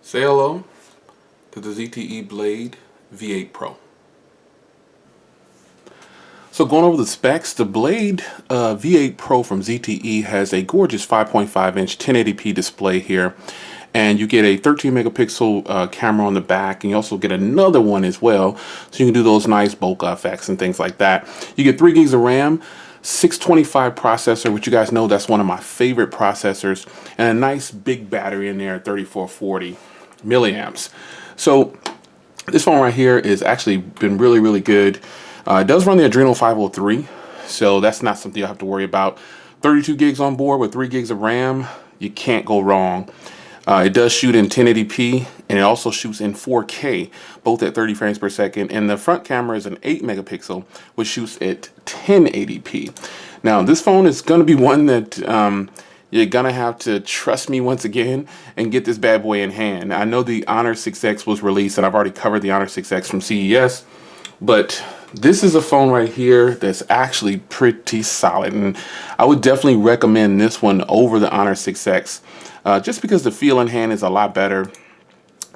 Say hello to the ZTE Blade V8 Pro. So going over the specs, the Blade V8 Pro from ZTE has a gorgeous 5.5 inch 1080p display here. And you get a 13 megapixel camera on the back, and you also get another one as well. So you can do those nice bokeh effects and things like that. You get 3 gigs of RAM, 625 processor, which you guys know that's one of my favorite processors, and a nice big battery in there, 3440 milliamps. So this phone right here is actually been really good. It does run the Adreno 503, so that's not something you'll have to worry about. 32 gigs on board with 3 gigs of RAM. You can't go wrong. It does shoot in 1080p, and it also shoots in 4K, both at 30 frames per second. And the front camera is an 8 megapixel, which shoots at 1080p. Now, this phone is going to be one that you're going to have to trust me once again and get this bad boy in hand. I know the Honor 6X was released, and I've already covered the Honor 6X from CES, but this is a phone right here that's actually pretty solid, and I would definitely recommend this one over the Honor 6X. Just because the feel in hand is a lot better.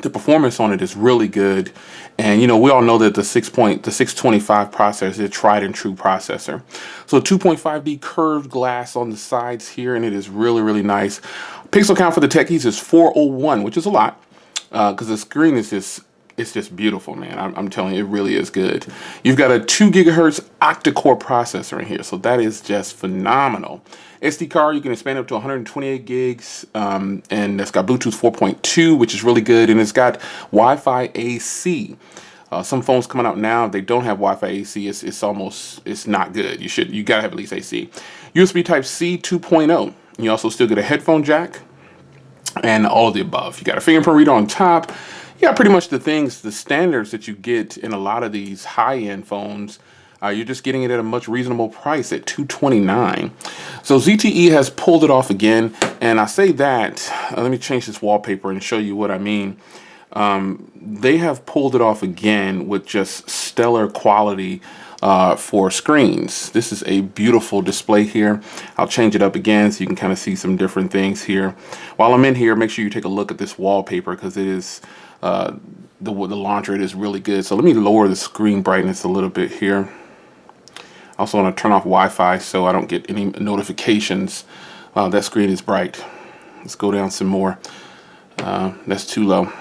The performance on it is really good. And you know, we all know that the 625 processor is a tried and true processor. So 2.5D curved glass on the sides here, and it is really nice. Pixel count for the techies is 401, which is a lot, because the screen is just beautiful, man. I'm telling you, it really is good. You've got a 2 gigahertz octa-core processor in here, so that is just phenomenal. SD card, you can expand up to 128 gigs, and it's got Bluetooth 4.2, which is really good, and it's got Wi-Fi AC. Some phones coming out now, they don't have Wi-Fi AC. It's not good. You gotta have at least AC. USB Type-C 2.0. You also still get a headphone jack, and all of the above. You got a fingerprint reader on top. Yeah, pretty much the standards that you get in a lot of these high-end phones. You're just getting it at a much reasonable price at $229. So ZTE has pulled it off again, and I say that, let me change this wallpaper and show you what I mean. They have pulled it off again with just stellar quality for screens. This is a beautiful display here. I'll change it up again so you can kind of see some different things here. While I'm in here, make sure you take a look at this wallpaper, because it is the launcher. It is really good. So let me lower the screen brightness a little bit here. I also want to turn off Wi-Fi so I don't get any notifications. Wow, that screen is bright. Let's go down some more. That's too low.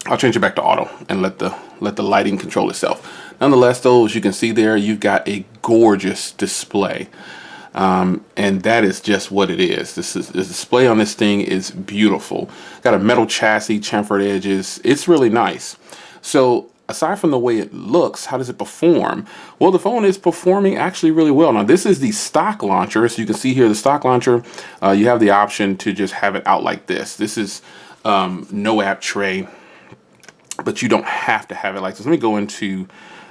I'll change it back to auto and let the lighting control itself. Nonetheless, though, as you can see there, you've got a gorgeous display. And that is just what it is. The display on this thing is beautiful. Got a metal chassis, chamfered edges. It's really nice. So aside from the way it looks, how does it perform? Well, the phone is performing actually really well. Now, this is the stock launcher. So you can see here the stock launcher, you have the option to just have it out like this. This is no app tray, but you don't have to have it like this. Let me go into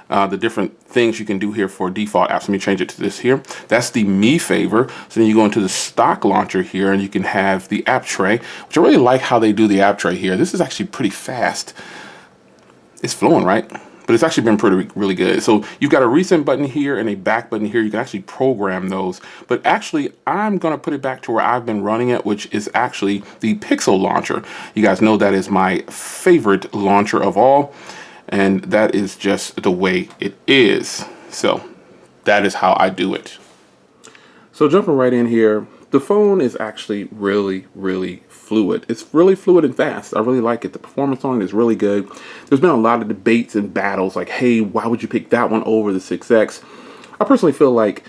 the different things you can do here for default apps. Let me change it to this here. That's the Me Favor. So then you go into the stock launcher here, and you can have the app tray, which I really like how they do the app tray here. This is actually pretty fast. It's flowing, right? But it's actually been really good. So you've got a recent button here and a back button here. You can actually program those. But actually, I'm going to put it back to where I've been running it, which is actually the Pixel launcher. You guys know that is my favorite launcher of all. And that is just the way it is. So that is how I do it. So jumping right in here, the phone is actually really fluid. It's really fluid and fast. I really like it. The performance on it is really good. There's been a lot of debates and battles like, hey, why would you pick that one over the 6X? I personally feel like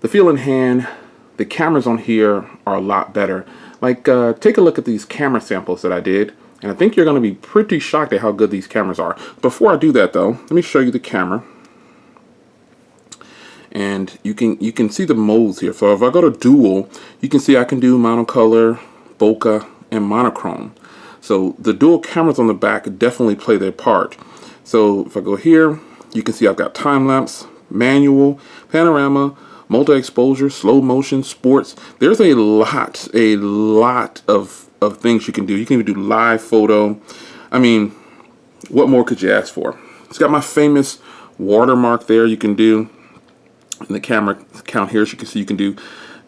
the feel in hand, the cameras on here are a lot better. Like, take a look at these camera samples that I did, and I think you're going to be pretty shocked at how good these cameras are. Before I do that, though, let me show you the camera. And you can see the modes here. So if I go to dual, you can see I can do monocolor, bokeh, and monochrome. So the dual cameras on the back definitely play their part. So if I go here, you can see I've got time lapse, manual, panorama, multi-exposure, slow motion, sports. There's a lot of things you can do. You can even do live photo. I mean, what more could you ask for? It's got my famous watermark there you can do. In the camera count here, as you can see, you can do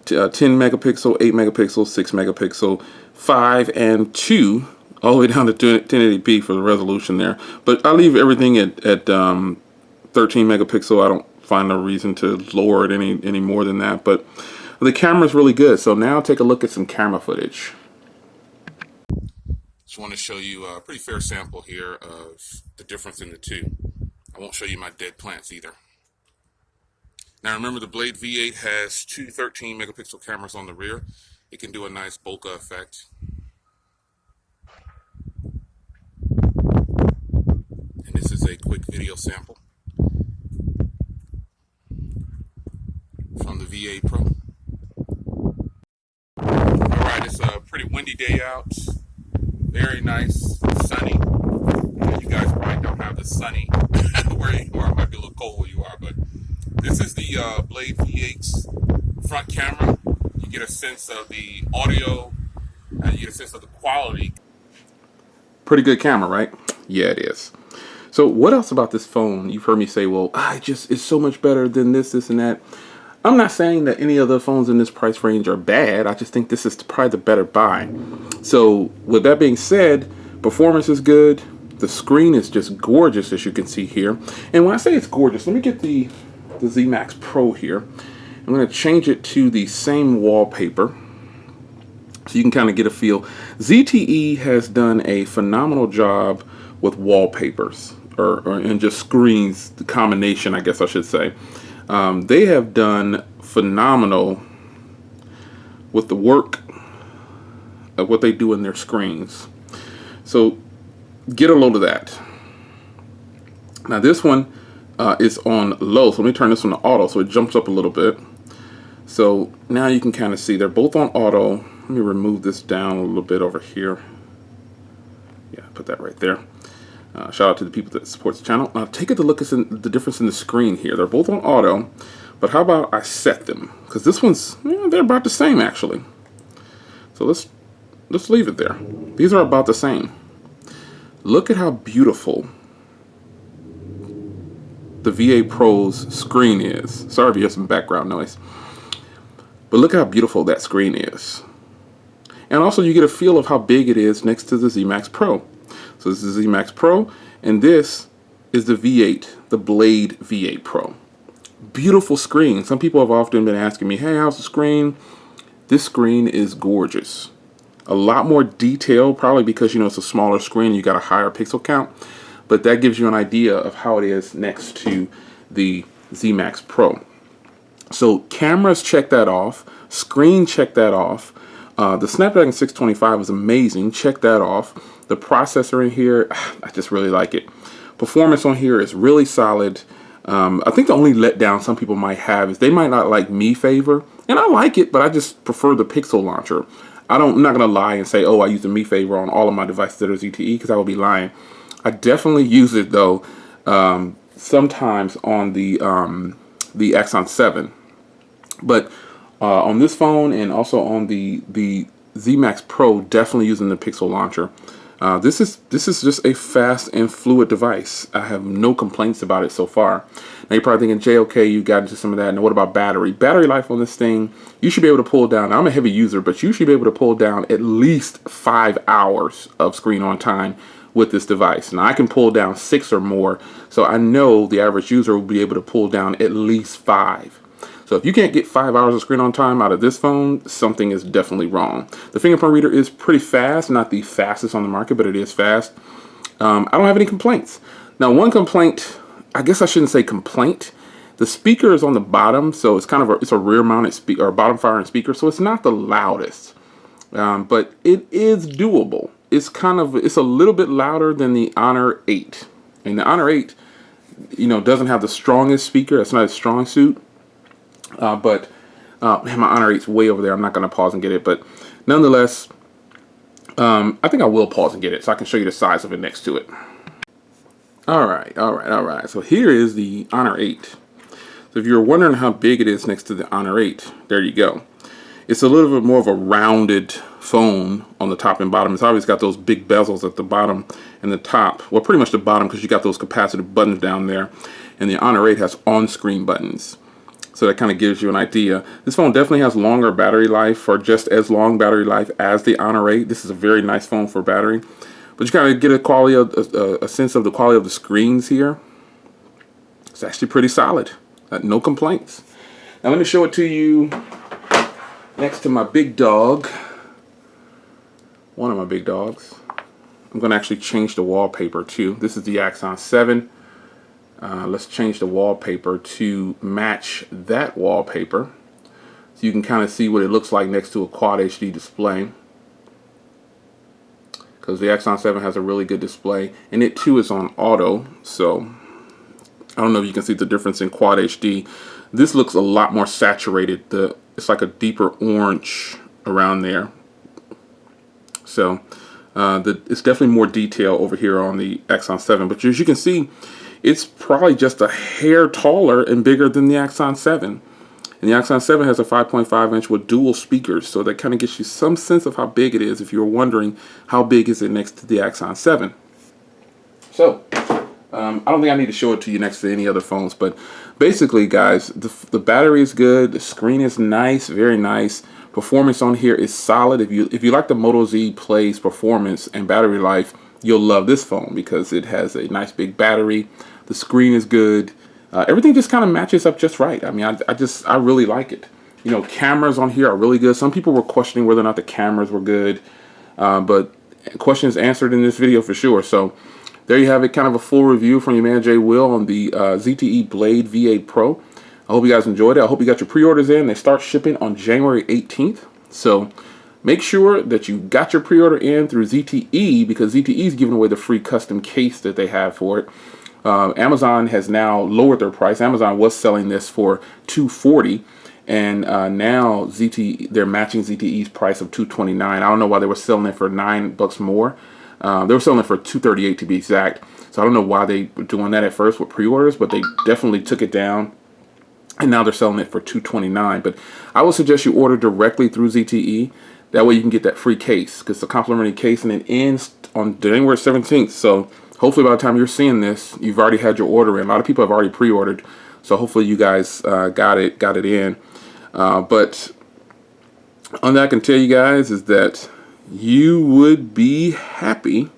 10 megapixel, 8 megapixel, 6 megapixel, 5 and 2 all the way down to 1080p for the resolution there. But I leave everything at 13 megapixel. I don't find no reason to lower it any more than that. But the camera's really good. So now take a look at some camera footage. Just want to show you a pretty fair sample here of the difference in the two. I won't show you my dead plants either. Now remember, the Blade V8 has two 13 megapixel cameras on the rear. It can do a nice bokeh effect. And this is a quick video sample from the V8 Pro. Alright, it's a pretty windy day out. Very nice, sunny. You guys probably don't have the sunny where you are. It might be a little cold where you are, but this is the Blade V8's front camera. You get a sense of the audio and you get a sense of the quality. Pretty good camera, right? Yeah, it is. So what else about this phone? You've heard me say, well, it's so much better than this, and that. I'm not saying that any of the phones in this price range are bad. I just think this is probably the better buy. So with that being said, performance is good. The screen is just gorgeous, as you can see here. And when I say it's gorgeous, let me get the Z Max Pro here. I'm going to change it to the same wallpaper so you can kind of get a feel. ZTE has done a phenomenal job with wallpapers and just screens, the combination, I guess I should say. They have done phenomenal with the work of what they do in their screens. So get a load of that. Now this one is on low, so let me turn this one to auto so it jumps up a little bit. So now you can kind of see they're both on auto. Let me remove this down a little bit over here. Yeah, put that right there. Shout out to the people that support the channel. Now take a look at the difference in the screen here. They're both on auto, but how about I set them? Because this one's, they're about the same actually. So let's leave it there. These are about the same. Look at how beautiful the V8 Pro's screen is. Sorry if you have some background noise. But look how beautiful that screen is. And also you get a feel of how big it is next to the Z Max Pro. So this is the Z Max Pro, and this is the V8, the Blade V8 Pro. Beautiful screen. Some people have often been asking me, hey, how's the screen? This screen is gorgeous. A lot more detail, probably because, it's a smaller screen, you got a higher pixel count, but that gives you an idea of how it is next to the Z Max Pro. So cameras, check that off. Screen, check that off. The Snapdragon 625 is amazing. Check that off. The processor in here, I just really like it. Performance on here is really solid. I think the only letdown some people might have is they might not like Mi Favor, and I like it, but I just prefer the Pixel launcher. I'm not gonna lie and say, oh, I use the Mi Favor on all of my devices that are ZTE, because I will be lying. I definitely use it though, sometimes on the Axon 7, but on this phone and also on the Z Max Pro, definitely using the Pixel launcher. This is just a fast and fluid device. I have no complaints about it so far. Now you're probably thinking, Jay, okay, you got into some of that. Now what about battery? Battery life on this thing, you should be able to pull down. Now, I'm a heavy user, but you should be able to pull down at least 5 hours of screen on time with this device. Now I can pull down 6 or more, so I know the average user will be able to pull down at least 5. So if you can't get 5 hours of screen on time out of this phone, something is definitely wrong. The fingerprint reader is pretty fast, not the fastest on the market, but it is fast. I don't have any complaints. Now, one complaint, I guess I shouldn't say complaint. The speaker is on the bottom, so it's kind of it's a rear-mounted speaker or bottom-firing speaker, so it's not the loudest, but it is doable. It's a little bit louder than the Honor 8, and the Honor 8, doesn't have the strongest speaker. It's not a strong suit. Man, my Honor 8's way over there. I'm not going to pause and get it, but nonetheless, I think I will pause and get it so I can show you the size of it next to it. All right. So here is the Honor 8. So if you're wondering how big it is next to the Honor 8, there you go. It's a little bit more of a rounded phone on the top and bottom. It's always got those big bezels at the bottom and the top. Well, pretty much the bottom, because you got those capacitive buttons down there. And the Honor 8 has on-screen buttons. So that kind of gives you an idea. This phone definitely has longer battery life, or just as long battery life as the Honor 8. This is a very nice phone for battery. But you kind of get a sense of the quality of the screens here. It's actually pretty solid. No complaints. Now let me show it to you next to my big dog. One of my big dogs. I'm going to actually change the wallpaper too. This is the Axon 7. Let's change the wallpaper to match that wallpaper, so you can kind of see what it looks like next to a Quad HD display. Because the Axon 7 has a really good display, and it too is on auto. So I don't know if you can see the difference in Quad HD. This looks a lot more saturated. It's like a deeper orange around there. So it's definitely more detail over here on the Axon 7. But as you can see, it's probably just a hair taller and bigger than the Axon 7. And the Axon 7 has a 5.5 inch with dual speakers, so that kind of gives you some sense of how big it is if you're wondering how big is it next to the Axon 7. So, I don't think I need to show it to you next to any other phones, but basically, guys, the battery is good, the screen is nice, very nice. Performance on here is solid. If you like the Moto Z Play's performance and battery life, you'll love this phone because it has a nice big battery. The screen is good. Everything just kind of matches up just right. I mean, I really like it. You know, cameras on here are really good. Some people were questioning whether or not the cameras were good, but questions answered in this video for sure. So there you have it, kind of a full review from your man Jay Will on the ZTE Blade V8 Pro. I hope you guys enjoyed it. I hope you got your pre-orders in. They start shipping on January 18th. So make sure that you got your pre-order in through ZTE, because ZTE is giving away the free custom case that they have for it. Amazon has now lowered their price. Amazon was selling this for $240, and now they're matching ZTE's price of $229. I don't know why they were selling it for $9 more. They were selling it for $238 to be exact. So I don't know why they were doing that at first with pre-orders, but they definitely took it down, and now they're selling it for $229. But I would suggest you order directly through ZTE. That way you can get that free case, because the complimentary case, and it ends on January 17th. So hopefully by the time you're seeing this, you've already had your order in. A lot of people have already pre-ordered, so hopefully you guys got it in. But on that, I can tell you guys is that you would be happy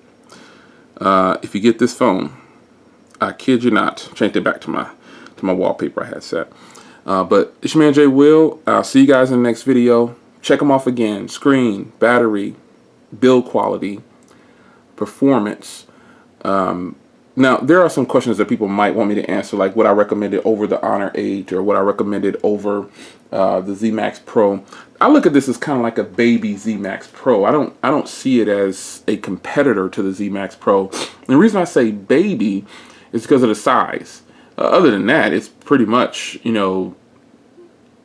if you get this phone. I kid you not. Changed it back to my wallpaper I had set. But it's your man Jay Will. I'll see you guys in the next video. Check them off again. Screen, battery, build quality, performance. Now, there are some questions that people might want me to answer, like would I recommend it over the Honor 8, or would I recommend it over the Z Max Pro. I look at this as kind of like a baby Z Max Pro. I don't see it as a competitor to the Z Max Pro. And the reason I say baby is because of the size. Other than that, it's pretty much, you know,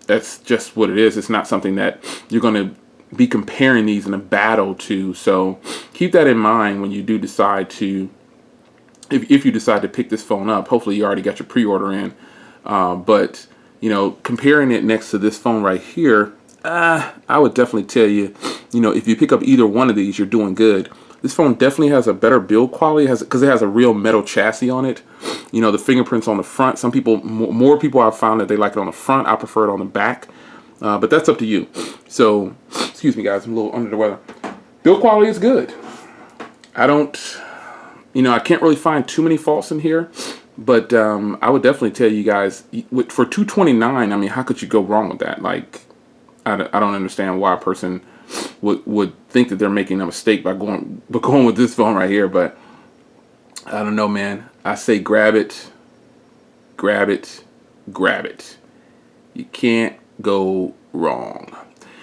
that's just what it is. It's not something that you're going to be comparing these in a battle to. So keep that in mind when you do decide to, if you decide to pick this phone up. Hopefully you already got your pre-order in. But, you know, comparing it next to this phone right here, I would definitely tell you, you know, if you pick up either one of these, you're doing good. This phone definitely has a better build quality, because it has a real metal chassis on it. You know, the fingerprints on the front. Some people, more people I've found that they like it on the front. I prefer it on the back. But that's up to you. So, excuse me guys, I'm a little under the weather. Build quality is good. You know, I can't really find too many faults in here. But I would definitely tell you guys, for $229, I mean, how could you go wrong with that? Like, I don't understand why a person would think that they're making a mistake by going with this phone right here. But I don't know, man. I say grab it, grab it, grab it. You can't go wrong.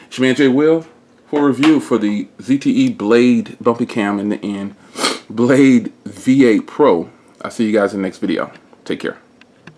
It's your man Jay Will for a review for the ZTE Blade Bumpy Cam in the end, Blade V8 Pro. I'll see you guys in the next video. Take care.